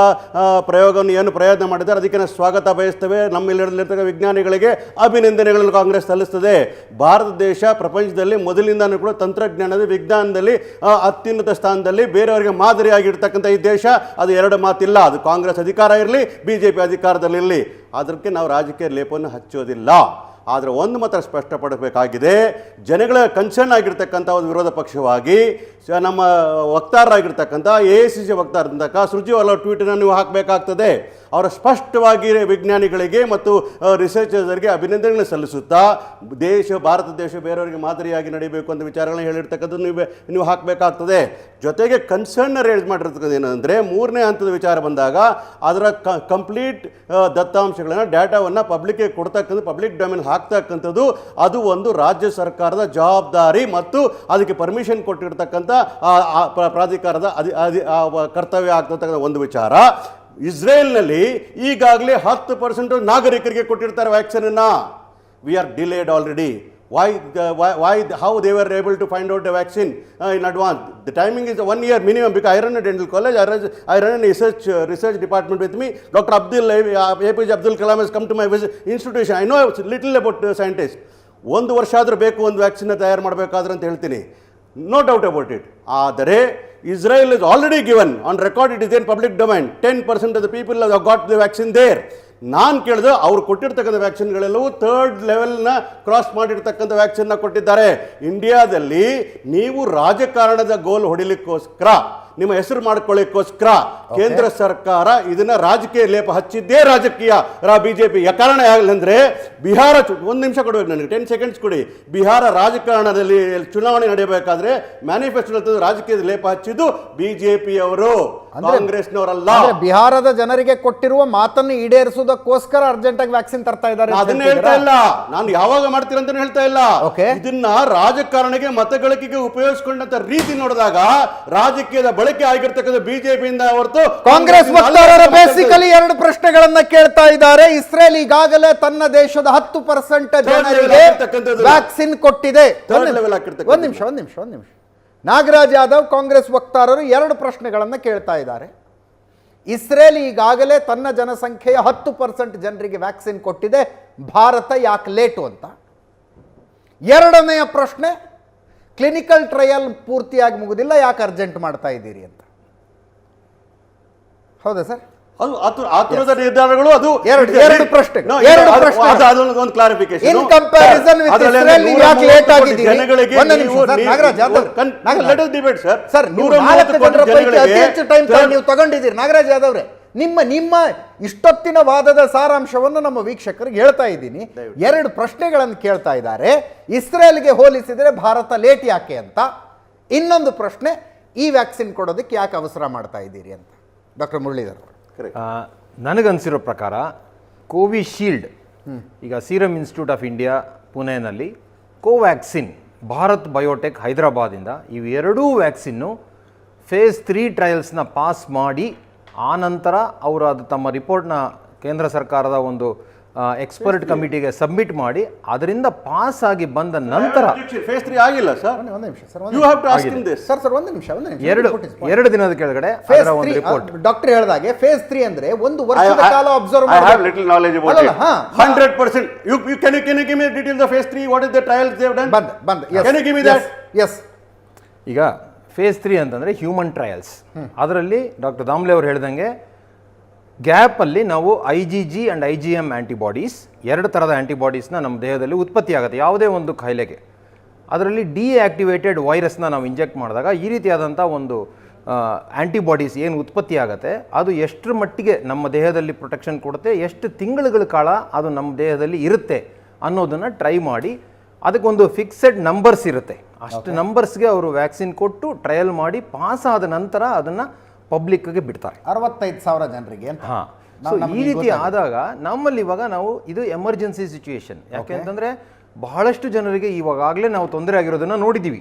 ಪ್ರಯೋಗವನ್ನು ಏನು ಪ್ರಯತ್ನ ಮಾಡಿದ್ದಾರೆ ಅದಕ್ಕೆ ನಾವು ಸ್ವಾಗತ ಬಯಸ್ತೇವೆ. ನಮ್ಮಲ್ಲಿರ್ತಕ್ಕ ವಿಜ್ಞಾನಿಗಳಿಗೆ ಅಭಿನಂದನೆಗಳನ್ನು ಕಾಂಗ್ರೆಸ್ ಸಲ್ಲಿಸ್ತದೆ. ಭಾರತ ದೇಶ ಪ್ರಪಂಚದಲ್ಲಿ ಮೊದಲಿಂದಾನು ಕೂಡ ತಂತ್ರಜ್ಞಾನದ ವಿಜ್ಞಾನದಲ್ಲಿ ಅತ್ಯುನ್ನತ ಸ್ಥಾನದಲ್ಲಿ ಬೇರೆಯವರಿಗೆ ಮಾದರಿ ಆಗಿರ್ತಕ್ಕಂಥ ಈ ದೇಶ. ಅದು 2 ಮಾತಿಲ್ಲ. ಅದು ಕಾಂಗ್ರೆಸ್ ಅಧಿಕಾರ ಇರಲಿ, BJP ಅಧಿಕಾರದಲ್ಲಿರಲಿ, ಅದಕ್ಕೆ ನಾವು ರಾಜಕೀಯ ಲೇಪವನ್ನು ಹಚ್ಚೋದಿಲ್ಲ. ಆದರೆ ಒಂದು ಮಾತ್ರ ಸ್ಪಷ್ಟಪಡಬೇಕಾಗಿದೆ, ಜನಗಳ ಕನ್ಸರ್ನ್ ಆಗಿರ್ತಕ್ಕಂಥ ಒಂದು ವಿರೋಧ ಪಕ್ಷವಾಗಿ ನಮ್ಮ ವಕ್ತಾರರಾಗಿರ್ತಕ್ಕಂಥ AICC ವಕ್ತಾರದಂತಕ್ಕ ಸುರ್ಜಿವಾಲ ಟ್ವೀಟನ್ನು ನೀವು ಹಾಕಬೇಕಾಗ್ತದೆ. ಅವರ ಸ್ಪಷ್ಟವಾಗಿ ವಿಜ್ಞಾನಿಗಳಿಗೆ ಮತ್ತು ರಿಸರ್ಚರ್ಸ್ಗೆ ಅಭಿನಂದನೆಗಳನ್ನು ಸಲ್ಲಿಸುತ್ತಾ ಭಾರತ ದೇಶ ಬೇರೆಯವರಿಗೆ ಮಾದರಿಯಾಗಿ ನಡೀಬೇಕು ಅಂತ ವಿಚಾರಗಳನ್ನ ಹೇಳಿರ್ತಕ್ಕಂಥದ್ದು ನೀವು ಹಾಕಬೇಕಾಗ್ತದೆ. ಜೊತೆಗೆ ಕನ್ಸರ್ನ್ ರೇಸ್ ಮಾಡಿರ್ತಕ್ಕಂಥ ಏನಂದರೆ 3ನೇ ಹಂತದ ವಿಚಾರ ಬಂದಾಗ ಅದರ ಕಂಪ್ಲೀಟ್ ದತ್ತಾಂಶಗಳನ್ನು ಡಾಟಾವನ್ನು ಪಬ್ಲಿಕ್ಗೆ ಕೊಡ್ತಕ್ಕಂಥ ಪಬ್ಲಿಕ್ ಡೊಮೇನ್ ಹಾಕ್ತಕ್ಕಂಥದ್ದು ಅದು ಒಂದು ರಾಜ್ಯ ಸರ್ಕಾರದ ಜವಾಬ್ದಾರಿ ಮತ್ತು ಅದಕ್ಕೆ ಪರ್ಮಿಷನ್ ಕೊಟ್ಟಿರ್ತಕ್ಕಂಥ ಪ್ರಾಧಿಕಾರದ ಕರ್ತವ್ಯ ಆಗ್ತಕ್ಕಂಥ ಒಂದು ವಿಚಾರ. ಇಸ್ರೇಲ್ನಲ್ಲಿ ಈಗಾಗಲೇ 10% ನಾಗರಿಕರಿಗೆ ಕೊಟ್ಟಿರ್ತಾರೆ ವ್ಯಾಕ್ಸಿನನ್ನು. We are delayed already. How they were able to find out the vaccine in advance? The timing is 1 year minimum because I run a dental college, I run a research department with me. Dr. APJ Abdul Kalam has come to my institution. I know little about scientists. 1 ವರ್ಷ ಆದರೂ ಬೇಕು ಒಂದು vaccine ತಯಾರು ಮಾಡಬೇಕಾದ್ರೆ ಅಂತ ಹೇಳ್ತೀನಿ. No doubt about it. ಆದರೆ Israel is already given on record, it is in public domain, 10% of the people have got the vaccine there. ನಾನು ಕೇಳಿದ್ರೆ ಅವ್ರು ಕೊಟ್ಟಿರ್ತಕ್ಕಂಥ ವ್ಯಾಕ್ಸಿನ್ಗಳೆಲ್ಲವೂ 3rd ಲೆವೆಲ್ನ ಕ್ರಾಸ್ ಮಾಡಿರ್ತಕ್ಕಂಥ ವ್ಯಾಕ್ಸಿನ್ನ ಕೊಟ್ಟಿದ್ದಾರೆ. ಇಂಡಿಯಾದಲ್ಲಿ ನೀವು ರಾಜಕಾರಣದ ಗೋಲ್ ಹೊಡಿಲಿಕ್ಕೋಸ್ಕರ, ನಿಮ್ಮ ಹೆಸರು ಮಾಡ್ಕೊಳ್ಳಿಕ್ಕೋಸ್ಕರ ಕೇಂದ್ರ ಸರ್ಕಾರ ಇದನ್ನ ರಾಜಕೀಯ ಲೇಪ ಹಚ್ಚಿದ್ದೇ ರಾಜಕೀಯ BJP. ಕಾರಣ ಯಾಕಂದ್ರೆ ಬಿಹಾರ, 1 ನಿಮಿಷ ಕೊಡಬೇಕು ನನಗೆ, 10 ಸೆಕೆಂಡ್ಸ್ ಕೊಡಿ. ಬಿಹಾರ ರಾಜಕಾರಣದಲ್ಲಿ ಚುನಾವಣೆ ನಡೆಯಬೇಕಾದ್ರೆ ಮ್ಯಾನಿಫೆಸ್ಟೋ ರಾಜಕೀಯದ ಲೇಪ ಹಚ್ಚಿದ್ದು BJP ಅವರು. ಕಾಂಗ್ರೆಸ್ನವರಲ್ಲ. ಅಂದ್ರೆ ಬಿಹಾರದ ಜನರಿಗೆ ಕೊಟ್ಟಿರುವ ಮಾತನ್ನು ಈಡೇರಿಸುವುದಕ್ಕೋಸ್ಕರ ಅರ್ಜೆಂಟ್ ಆಗಿ ವ್ಯಾಕ್ಸಿನ್ ತರ್ತಾ ಇದ್ದಾರೆ ಅಂತ ಅದನ್ನ ಹೇಳ್ತಾ ಇಲ್ಲ, ನಾನು ಯಾವಾಗ ಮಾಡ್ತೀರ ಅಂತ ಹೇಳ್ತಾ ಇಲ್ಲ. Okay. ಇದನ್ನ ರಾಜಕಾರಣಿಗೆ ಮತಗಳಿಕೆಗೆ ಉಪಯೋಗಿಸಿಕೊಂಡಂತ ರೀತಿ ನೋಡಿದಾಗ ರಾಜಕೀಯದ ಬಳಕೆ ಆಗಿರ್ತಕ್ಕಂಥ ಬಿಜೆಪಿಯಿಂದ ಹೊರತು ಕಾಂಗ್ರೆಸ್ ವಕ್ತಾರರು ಬೇಸಿಕಲಿ 2 ಪ್ರಶ್ನೆಗಳನ್ನ ಕೇಳ್ತಾ ಇದ್ದಾರೆ. ಇಸ್ರೇಲ್ ಈಗಾಗಲೇ ತನ್ನ ದೇಶದ 10% ಜನರಿಗೆ ವ್ಯಾಕ್ಸಿನ್ ಕೊಟ್ಟಿದೆ. ಒಂದ್ ನಿಮಿಷ. ನಾಗರಾಜ್ ಯಾದವ್ ಕಾಂಗ್ರೆಸ್ ವಕ್ತಾರರು 2 ಪ್ರಶ್ನೆಗಳನ್ನು ಕೇಳ್ತಾ ಇದ್ದಾರೆ. ಇಸ್ರೇಲ್ ಈಗಾಗಲೇ ತನ್ನ ಜನಸಂಖ್ಯೆಯ 10% ಜನರಿಗೆ ವ್ಯಾಕ್ಸಿನ್ ಕೊಟ್ಟಿದೆ, ಭಾರತ ಯಾಕೆ ಲೇಟು ಅಂತ. ಎರಡನೆಯ ಪ್ರಶ್ನೆ, ಕ್ಲಿನಿಕಲ್ ಟ್ರಯಲ್ ಪೂರ್ತಿಯಾಗಿ ಮುಗುದಿಲ್ಲ, ಯಾಕೆ ಅರ್ಜೆಂಟ್ ಮಾಡ್ತಾ ಇದ್ದೀರಿ ಅಂತ. ಹೌದಾ ಸರ್? ಅದು ಆತುರದ ನಿರ್ಧಾರಗಳು. ಅದು ಎರಡು ಪ್ರಶ್ನೆ. ಒಂದು clarification. In comparison with Israel ನೀವು ಯಾಕೆ ಲೇಟ್ ಆಗಿದ್ದೀರಿ? ಒಂದು ನಿಮಿಷ ಸರ್, ನಾಗರಾಜ್ ಯಾದವ್ ಸರ್, ನೀವು 4 ಜನರ ಪೈಕಿ ಅತಿ ಹೆಚ್ಚು ಟೈಮ್ ನೀವು ತಗೊಂಡಿದ್ದೀರಿ. ನಾಗರಾಜ್ ಯಾದವ್ರೆ, ನಿಮ್ಮ ಇಷ್ಟೊತ್ತಿನ ವಾದದ ಸಾರಾಂಶವನ್ನು ನಮ್ಮ ವೀಕ್ಷಕರಿಗೆ ಹೇಳ್ತಾ ಇದ್ದೀನಿ. 2 ಪ್ರಶ್ನೆಗಳನ್ನು ಕೇಳ್ತಾ ಇದ್ದಾರೆ. ಇಸ್ರೇಲ್ಗೆ ಹೋಲಿಸಿದರೆ ಭಾರತ ಲೇಟ್ ಯಾಕೆ ಅಂತ. ಇನ್ನೊಂದು ಪ್ರಶ್ನೆ, ಈ ವ್ಯಾಕ್ಸಿನ್ ಕೊಡೋದಕ್ಕೆ ಯಾಕೆ ಅವಸರ ಮಾಡ್ತಾ ಇದ್ದೀರಿ ಅಂತ. ಡಾಕ್ಟರ್ ಮುರಳೀಧರ್, ನನಗನ್ಸಿರೋ ಪ್ರಕಾರ ಕೋವಿಶೀಲ್ಡ್, ಈಗ ಸೀರಮ್ ಇನ್ಸ್ಟಿಟ್ಯೂಟ್ ಆಫ್ ಇಂಡಿಯಾ ಪುಣೆನಲ್ಲಿ, ಕೋವ್ಯಾಕ್ಸಿನ್ ಭಾರತ್ ಬಯೋಟೆಕ್ ಹೈದರಾಬಾದಿಂದ, ಇವೆರಡೂ ವ್ಯಾಕ್ಸಿನ್ನು ಫೇಸ್ 3 ಟ್ರಯಲ್ಸ್ನ ಪಾಸ್ ಮಾಡಿ ಆನಂತರ ಅವರು ಅದು ತಮ್ಮ ರಿಪೋರ್ಟ್ನ ಕೇಂದ್ರ ಸರ್ಕಾರದ ಒಂದು ಎಕ್ಸ್ಪರ್ಟ್ ಕಮಿಟಿಗೆ ಸಬ್ಮಿಟ್ ಮಾಡಿ ಅದರಿಂದ ಪಾಸ್ ಆಗಿ ಬಂದ ನಂತರ ಫೇಸ್ 3 ಆಗಿಲ್ಲ ಸರ್. ಒಂದು ನಿಮಿಷ sir, you have to ask him this sir. ಒಂದು ನಿಮಿಷ. ಎರಡು ದಿನದ ಕೆಳಗಡೆ ಅದರ ಒಂದು ರಿಪೋರ್ಟ್. ಡಾಕ್ಟರ್ ಹೇಳಿದಾಗೆ ಫೇಸ್ 3 ಅಂದ್ರೆ 1 ವರ್ಷದ ಕಾಲ ಅಬ್ಸರ್ವ್ ಮಾಡಿ. I have little knowledge about it. 100%. You can you give me details of phase 3? What is the trials they have done? ಬಂದ. Can you give me that? Yes. ಈಗ face 3 ಅಂತಂದ್ರೆ human trials. ಅದರಲ್ಲಿ doctor Damle ಅವರು ಹೇಳಿದಂಗೆ ಗ್ಯಾಪಲ್ಲಿ ನಾವು IgG and IgM antibodies, 2 ಥರದ ಆ್ಯಂಟಿಬಾಡೀಸ್ನ ನಮ್ಮ ದೇಹದಲ್ಲಿ ಉತ್ಪತ್ತಿ ಆಗುತ್ತೆ ಯಾವುದೇ ಒಂದು ಕಾಯಿಲೆಗೆ. ಅದರಲ್ಲಿ ಡಿಆಕ್ಟಿವೇಟೆಡ್ ವೈರಸ್ನ ನಾವು ಇಂಜೆಕ್ಟ್ ಮಾಡಿದಾಗ ಈ ರೀತಿಯಾದಂಥ ಒಂದು ಆ್ಯಂಟಿಬಾಡೀಸ್ ಏನು ಉತ್ಪತ್ತಿ ಆಗುತ್ತೆ ಅದು ಎಷ್ಟರ ಮಟ್ಟಿಗೆ ನಮ್ಮ ದೇಹದಲ್ಲಿ ಪ್ರೊಟೆಕ್ಷನ್ ಕೊಡುತ್ತೆ, ಎಷ್ಟು ತಿಂಗಳುಗಳ ಕಾಲ ಅದು ನಮ್ಮ ದೇಹದಲ್ಲಿ ಇರುತ್ತೆ ಅನ್ನೋದನ್ನು ಟ್ರೈ ಮಾಡಿ ಅದಕ್ಕೊಂದು ಫಿಕ್ಸೆಡ್ ನಂಬರ್ಸ್ ಇರುತ್ತೆ. ಅಷ್ಟು ನಂಬರ್ಸ್ಗೆ ಅವರು ವ್ಯಾಕ್ಸಿನ್ ಕೊಟ್ಟು ಟ್ರಯಲ್ ಮಾಡಿ ಪಾಸ್ ಆದ ನಂತರ ಅದನ್ನು ಪಬ್ಲಿಕ್ಗೆ ಬಿಡ್ತಾರೆ. 65,000 ಜನರಿಗೆ ಅಂತ. ಹಾಂ, ಸೊ ಈ ರೀತಿ ಆದಾಗ ನಮ್ಮಲ್ಲಿ ಇವಾಗ ನಾವು ಇದು ಎಮರ್ಜೆನ್ಸಿ ಸಿಚುವೇಶನ್. ಯಾಕೆಂತಂದರೆ ಬಹಳಷ್ಟು ಜನರಿಗೆ ಇವಾಗಲೇ ನಾವು ತೊಂದರೆ ಆಗಿರೋದನ್ನು ನೋಡಿದ್ದೀವಿ.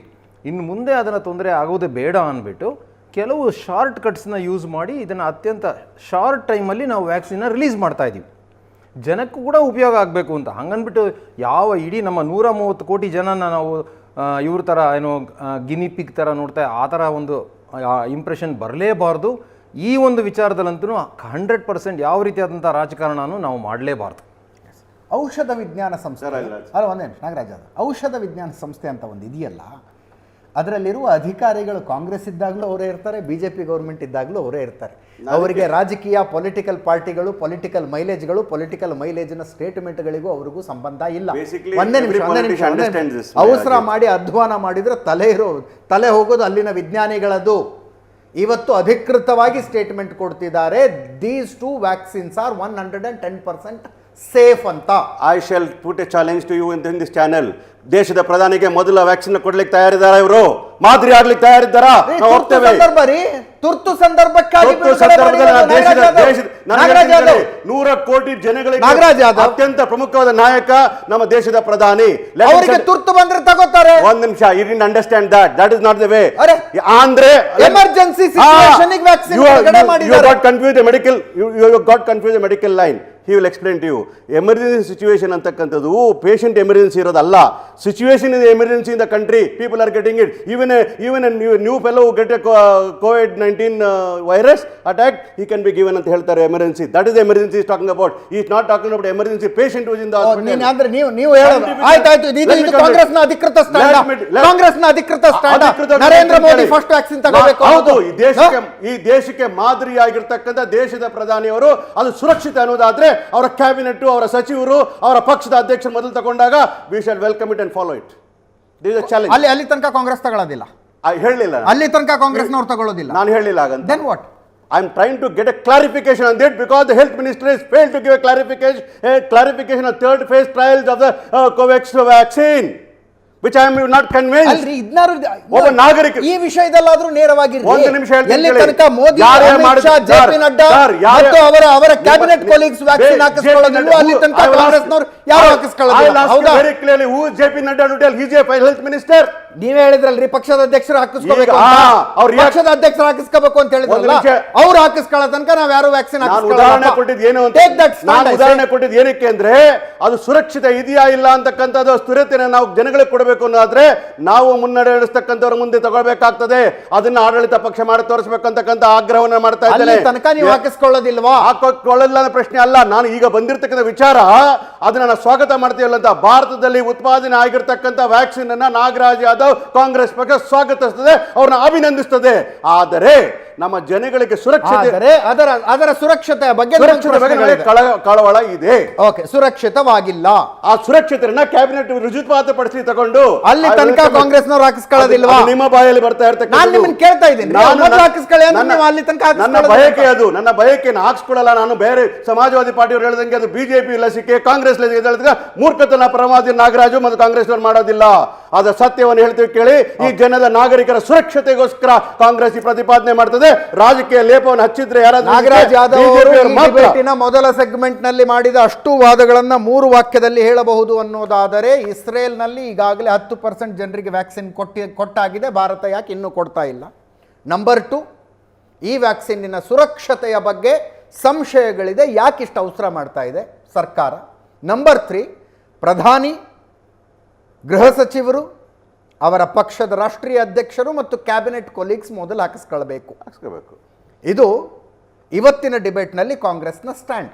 ಇನ್ನು ಮುಂದೆ ಅದನ್ನು ತೊಂದರೆ ಆಗೋದೇ ಬೇಡ ಅಂದ್ಬಿಟ್ಟು ಕೆಲವು ಶಾರ್ಟ್ ಕಟ್ಸ್ನ ಯೂಸ್ ಮಾಡಿ ಇದನ್ನು ಅತ್ಯಂತ ಶಾರ್ಟ್ ಟೈಮಲ್ಲಿ ನಾವು ವ್ಯಾಕ್ಸಿನ್ನ ರಿಲೀಸ್ ಮಾಡ್ತಾ ಇದ್ದೀವಿ, ಜನಕ್ಕೂ ಕೂಡ ಉಪಯೋಗ ಆಗಬೇಕು ಅಂತ. ಹಂಗನ್ಬಿಟ್ಟು ಯಾವ ಇಡೀ ನಮ್ಮ 130 ಕೋಟಿ ಜನನ ನಾವು ಇವ್ರ ಥರ ಏನೋ ಗಿನಿಪಿಗ್ ಥರ ನೋಡ್ತಾ ಆ ಥರ ಒಂದು ಇಂಪ್ರೆಷನ್ ಬರಲೇಬಾರ್ದು. ಈ ಒಂದು ವಿಚಾರದಲ್ಲಂತೂ 100% ಯಾವ ರೀತಿಯಾದಂಥ ರಾಜಕಾರಣನೂ ನಾವು ಮಾಡಲೇಬಾರ್ದು. ಔಷಧ ವಿಜ್ಞಾನ ಸಂಸ್ಥೆ ಅಲ್ಲ, ಒಂದೇ ನಿಮಿಷ ನಾಗರಾಜ್, ಔಷಧ ವಿಜ್ಞಾನ ಸಂಸ್ಥೆ ಅಂತ ಒಂದು ಇದೆಯಲ್ಲ, ಅದರಲ್ಲಿರುವ ಅಧಿಕಾರಿಗಳು ಕಾಂಗ್ರೆಸ್ ಇದ್ದಾಗಲೂ ಅವರೇ ಇರ್ತಾರೆ, BJP ಗೌರ್ಮೆಂಟ್ ಇದ್ದಾಗಲೂ ಅವರೇ ಇರ್ತಾರೆ. ಅವರಿಗೆ ರಾಜಕೀಯ ಪೊಲಿಟಿಕಲ್ ಪಾರ್ಟಿಗಳು, ಪೊಲಿಟಿಕಲ್ ಮೈಲೇಜ್ನ ಸ್ಟೇಟ್ಮೆಂಟ್ಗಳಿಗೂ ಅವ್ರಿಗೂ ಸಂಬಂಧ ಇಲ್ಲ. ಒಂದೇ ನಿಮಿಷ ಅವಸರ ಮಾಡಿ ಅಧ್ವಾನ ಮಾಡಿದ್ರೆ ತಲೆ ಹೋಗೋದು ಅಲ್ಲಿನ ವಿಜ್ಞಾನಿಗಳದು. ಇವತ್ತು ಅಧಿಕೃತವಾಗಿ ಸ್ಟೇಟ್ಮೆಂಟ್ ಕೊಡ್ತಿದ್ದಾರೆ, ದೀಸ್ 2 ವ್ಯಾಕ್ಸಿನ್ಸ್ ಆರ್ 110% ಸೇಫ್ ಅಂತ. I shall put a challenge to you in this channel. ದೇಶದ ಪ್ರಧಾನಿಗೆ ಮೊದಲ ವ್ಯಾಕ್ಸಿನ್ ಕೊಡ್ಲಿಕ್ಕೆ ತಯಾರಿದ್ದಾರ, ಇವರು ಮಾದರಿ ಆಗ್ಲಿಕ್ಕೆ ತಯಾರಿದ್ದಾರ. ತುರ್ತು ಸಂದರ್ಭಕ್ಕಾಗಿ 100 ಕೋಟಿ ಜನಗಳಿಗೆ ಅತ್ಯಂತ ಪ್ರಮುಖವಾದ ನಾಯಕ ನಮ್ಮ ದೇಶದ ಪ್ರಧಾನಿ. ಅವರಿಗೆ ತುರ್ತು ಬಂದ್ರೆ ತಗೋತಾರೆ. ಒಂದ್ ನಿಮಿಷ, you didn't understand that is not the way. ಅಂದ್ರೆ ಎಮರ್ಜೆನ್ಸಿ ಸಿಚುಯೇಷನ್ ಗೆ ವ್ಯಾಕ್ಸಿನ್ ಹೊರಗಡೆ ಮಾಡಿದ್ದಾರೆ. You got confused the medical, you got confused the medical line. He will explain to you. Emergency situation ಅಂತಕ್ಕಂಥದ್ದು ಪೇಷಂಟ್ ಎಮರ್ಜೆನ್ಸಿ ಇರೋದಲ್ಲ. Situation is emergency in the country. People are getting it. Even a new fellow who get a COVID-19 virus attack, he can be given ಅಂತ ಹೇಳ್ತಾರೆ emergency. That is the emergency he is talking about. He is not talking about emergency patient who is in the hospital. ಅಂದ್ರೆ ನೀವು ಹೇಳೋದು ಆಯ್ತು, ಇದು ಕಾಂಗ್ರೆಸ್ನ ಅಧಿಕೃತ stand. Narendra Modi first vaccine ತಗೋಬೇಕು. ಹೌದು, ಈ ದೇಶಕ್ಕೆ ಮಾದರಿಯಾಗಿರ್ತಕ್ಕಂಥ ದೇಶದ ಪ್ರಧಾನಿಯವರು ಅದು ಸುರಕ್ಷಿತ ಅನ್ನೋದಾದ್ರೆ ಅವರ ಕ್ಯಾಬಿನೆಟ್, ಅವರ ಸಚಿವರು, ಅವರ ಪಕ್ಷದ ಅಧ್ಯಕ್ಷರು ಮೊದಲು ತಗೊಂಡಾಗ we shall welcome it and follow it. This is a challenge. ಅಲ್ಲಿ ತನಕ ಕಾಂಗ್ರೆಸ್ ತಗೊಳ್ಳೋದಿಲ್ಲ. ಹೇಳಿಲ್ಲ, ಅಲ್ಲಿ ತನಕ ಕಾಂಗ್ರೆಸ್ನವರು ತಗೊಳ್ಳೋದಿಲ್ಲ. ನಾನು ಹೇಳಿಲ್ಲ ಹಾಗಂತ. Then what? I am trying to get a clarification on that because the health minister has failed to give a clarification on 3rd phase trials of the Covax vaccine. which I am not convinced. ಅಲ್ರಿ ಇದ್ನಾರು ಒಬ್ಬ ನಾಗರಿಕ ಈ ವಿಷಯದಲ್ಲಾದ್ರೂ ನೇರವಾಗಿ ಒಂದು ನಿಮಿಷ ಹೇಳ್ತೀನಿ ಎಲ್ಲಿ ಕೇಳಿ. ತನಕ ಮೋದಿ ಯಾರೇ ಅಮಿತ್ ಮಾಡಿದ್ರು- Shah, J P sir, Nadda sir, ಯಾರೇ- ಮತ್ತು ಅವರ ಕ್ಯಾಬಿನೆಟ್ ನಿಮ್ಮ- ಕೊಲೀಗ್ಸ್ ವ್ಯಾಕ್ಸಿನ್ ಹಾಕಿಸ್ಕೊಳ್ಳೋದಿಲ್ವೋ ಅಲ್ಲಿ ತನಕ ಕಾಂಗ್ರೆಸ್ನವರು ಯಾರು ಹಾಕಿಸ್ಕೊಳ್ಳೋದಿಲ್ಲ. ಹೌದಾ? Very clearly who J P Nadda to tell he is a health minister. ನೀವೇ ಹೇಳಿದ್ರಲ್ರಿ ಪಕ್ಷದ ಅಧ್ಯಕ್ಷರು ಹಾಕಿಸ್ಕೋಬೇಕು ಈಗ, ಅವ್ರು ಪಕ್ಷದ ಅಧ್ಯಕ್ಷರು ಹಾಕಿಸ್ಕೋಬೇಕು ಅಂತ ಹೇಳಿದ್ರಲ್ಲ, ಒಂದು ನಿಮಿಷ. ಅವ್ರು ಹಾಕಿಸ್ಕೊಳ್ಳೋ ತನಕ ನಾವ್ ಯಾರು ವ್ಯಾಕ್ಸಿನ್ ನಾನು ಉದಾಹರಣೆ ಕೊಟ್ಟಿದ್ದು ಏನು ಅಂತ ನಾನು ಉದಾಹರಣೆ ಕೊಟ್ಟಿದ್ದು ಏನಕ್ಕೆ ಅಂದ್ರೆ ಅದು ಸುರಕ್ಷಿತ ಇದೆಯಾ ಇಲ್ಲ ಅಂತಕ್ಕಂಥದ್ದು ಸ್ಥಿರತೆನ ನಾವು ಜನಗಳಿಗೆ ಕೊಡಬೇಕು ಅನ್ನೋದಾದ್ರೆ ನಾವು ಮುನ್ನಡೆಸ್ತಕ್ಕಂಥವ್ರ ಮುಂದೆ ತಗೊಳ್ಬೇಕಾಗ್ತದೆ. ಅದನ್ನ ಆಡಳಿತ ಪಕ್ಷ ಮಾಡಿ ತೋರಿಸಬೇಕಂತಕ್ಕಂಥ ಆಗ್ರಹವನ್ನ ಮಾಡ್ತಾ ಅಲ್ಲಿ ಇದ್ದೇನೆ. ತನಕ ನೀವು ಹಾಕಿಸ್ಕೊಳ್ಳೋದಿಲ್ವಾ? ಹಾಕೊಳ್ಳಲ್ಲ ಅನ್ನೋ ಪ್ರಶ್ನೆ ಅಲ್ಲ. ನಾನು ಈಗ ಬಂದಿರತಕ್ಕಂಥ ವಿಚಾರ ಅದನ್ನ ನಾನು ಸ್ವಾಗತ ಮಾಡ್ತೀವಲ್ಲ ಅಂತ. ಭಾರತದಲ್ಲಿ ಉತ್ಪಾದನೆ ಆಗಿರ್ತಕ್ಕಂಥ ವ್ಯಾಕ್ಸಿನ್ ಅನ್ನ ನಾಗರಾಜ್ ಯಾದವ್ ಕಾಂಗ್ರೆಸ್ ಪಕ್ಷ ಸ್ವಾಗತಿಸ್ತದೆ, ಅವ್ರನ್ನ ಅಭಿನಂದಿಸ್ತದೆ. ಆದರೆ ನಮ್ಮ ಜನಗಳಿಗೆ ಸುರಕ್ಷತೆ ಅದರ ಸುರಕ್ಷತೆಯ ಬಗ್ಗೆ ಕಳವಳ ಇದೆ. ಓಕೆ, ಸುರಕ್ಷಿತವಾಗಿಲ್ಲ. ಆ ಸುರಕ್ಷತೆಯನ್ನ ಕ್ಯಾಬಿನೆಟ್ ರುಜುವಾತುಪಡಿಸಿ ತಗೊಂಡು ಅಲ್ಲಿ ತನಕ ಕಾಂಗ್ರೆಸ್ನವರು ಹಾಕಿಸ್ಕೊಳ್ಳೋದಿಲ್ವಾ? ನಿಮ್ಮ ಬಾಯಲ್ಲಿ ಬರ್ತಾ ಇರ್ತಕ್ಕಂಥ ನಾನು ನಿಮ್ಮನ್ನ ಕೇಳ್ತಾ ಇದ್ದೀನಿ, ಅಲ್ಲಿ ತನಕ ನನ್ನ ಬಯಕೆ ಅದು, ನನ್ನ ಬಯಕೆಯನ್ನು ಹಾಕ್ಸ್ಕೊಳ್ಳಲ್ಲ. ನಾನು ಬೇರೆ ಸಮಾಜವಾದಿ ಪಾರ್ಟಿಯವರು ಹೇಳಿದಂಗೆ ಅದು ಬಿಜೆಪಿ ಲಸಿಕೆ ಕಾಂಗ್ರೆಸ್ ಲಸಿಕೆ ಮೂರ್ಖತನ ಪ್ರಮಾದಿ ನಾಗರಾಜು ಮತ್ತು ಕಾಂಗ್ರೆಸ್ ಮಾಡೋದಿಲ್ಲ. ಅದ ಸತ್ಯವನ್ನು ಹೇಳ್ತೀವಿ ಕೇಳಿ. ಈ ಜನದ ನಾಗರಿಕರ ಸುರಕ್ಷತೆಗೋಸ್ಕರ ಕಾಂಗ್ರೆಸ್ ಈ ಪ್ರತಿಪಾದನೆ ಮಾಡ್ತದೆ. ರಾಜಕೀಯ ಲೇಪವನ್ನು ಹಚ್ಚಿದ್ರೆ ಯಾರಾದ್ರೂ ನಾಗರಾಜ್ ಯಾದವ್ ಅವರು ಡಿಬೇಟಿನ ಮೊದಲ ಸೆಗ್ಮೆಂಟ್ ನಲ್ಲಿ ಮಾಡಿದ ಅಷ್ಟು ವಾದಗಳನ್ನ 3 ವಾಕ್ಯದಲ್ಲಿ ಹೇಳಬಹುದು ಅನ್ನೋದಾದರೆ, ಇಸ್ರೇಲ್ನಲ್ಲಿ ಈಗಾಗಲೇ 10% ಜನರಿಗೆ ವ್ಯಾಕ್ಸಿನ್ ಕೊಟ್ಟಾಗಿದೆ, ಭಾರತ ಯಾಕೆ ಇನ್ನೂ ಕೊಡ್ತಾ ಇಲ್ಲ? ನಂಬರ್ 2, ಈ ವ್ಯಾಕ್ಸಿನ್ನಿನ ಸುರಕ್ಷತೆಯ ಬಗ್ಗೆ ಸಂಶಯಗಳಿದೆ, ಯಾಕೆ ಇಷ್ಟು ಅವಸರ ಮಾಡ್ತಾ ಇದೆ ಸರ್ಕಾರ? ನಂಬರ್ 3, ಪ್ರಧಾನಿ, ಗೃಹ ಸಚಿವರು, ಅವರ ಪಕ್ಷದ ರಾಷ್ಟ್ರೀಯ ಅಧ್ಯಕ್ಷರು ಮತ್ತು ಕ್ಯಾಬಿನೆಟ್ ಕೊಲೀಗ್ಸ್ ಮೊದಲು ಹಾಕಿಸ್ಕೊಳ್ಬೇಕು. ಇದು ಇವತ್ತಿನ ಡಿಬೇಟ್ನಲ್ಲಿ ಕಾಂಗ್ರೆಸ್ನ ಸ್ಟ್ಯಾಂಡ್.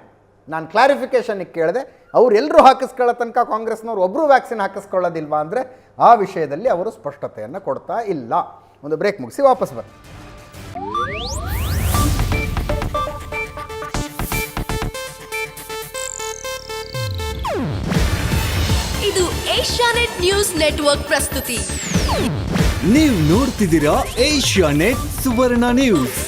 ನಾನು ಕ್ಲಾರಿಫಿಕೇಶನ್ ಕೇಳಿದೆ, ಅವರೆಲ್ಲರೂ ಹಾಕಿಸ್ಕೊಳ್ಳೋ ತನಕ ಕಾಂಗ್ರೆಸ್ನವ್ರು ಒಬ್ಬರು ವ್ಯಾಕ್ಸಿನ್ ಹಾಕಿಸ್ಕೊಳ್ಳೋದಿಲ್ವಾ ಅಂದರೆ ಆ ವಿಷಯದಲ್ಲಿ ಅವರು ಸ್ಪಷ್ಟತೆಯನ್ನು ಕೊಡ್ತಾ ಇಲ್ಲ. ಒಂದು ಬ್ರೇಕ್ ಮುಗಿಸಿ ವಾಪಸ್ ಬರ್ತೀನಿ. ಇದು ಏಷ್ಯಾನೆಟ್ ನ್ಯೂಸ್ ನೆಟ್ವರ್ಕ್ ಪ್ರಸ್ತುತಿ. ನೀವು ನೋಡ್ತಿದ್ದೀರಾ ಏಷ್ಯಾನೆಟ್ ಸುವರ್ಣ ನ್ಯೂಸ್.